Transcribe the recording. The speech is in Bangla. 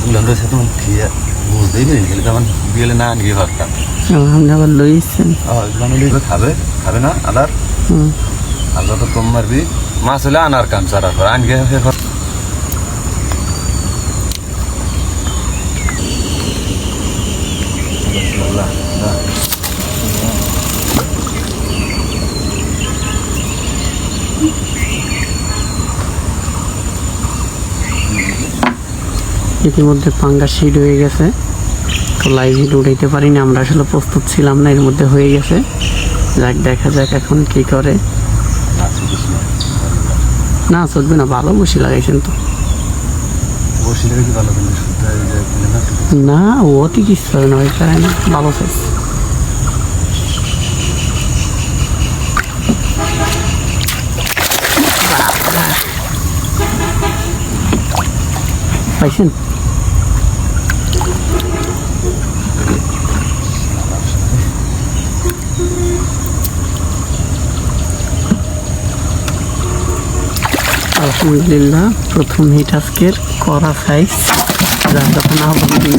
মাছগুলো সাথে খেয়ে বুঝতেই পারি গেলে তেমন গেলে না নিয়ে ভাবতাম আপনি আবার লইছেন এগুলো খাবে খাবে না আদার আর যত কম মারবি মাছ হলে আনার কাম সারার পর আনগে ইতিমধ্যে পাঙ্গাস হিট হয়ে গেছে, তো লাইভ হিট উঠাইতে পারিনি, আমরা আসলে প্রস্তুত ছিলাম না, এর মধ্যে হয়ে গেছে। যাক দেখা যাক এখন কি করে। না চলবে না, ভালো বসি লাগাইছেন তো। না অতি কিছু হবে না, ওই পারে না, ভালো সাইজ। পাইছেন? আলহামদুলিল্লাহ প্রথম হিট আজকের করা সাইজ, যা যখন আহ্বান দিন।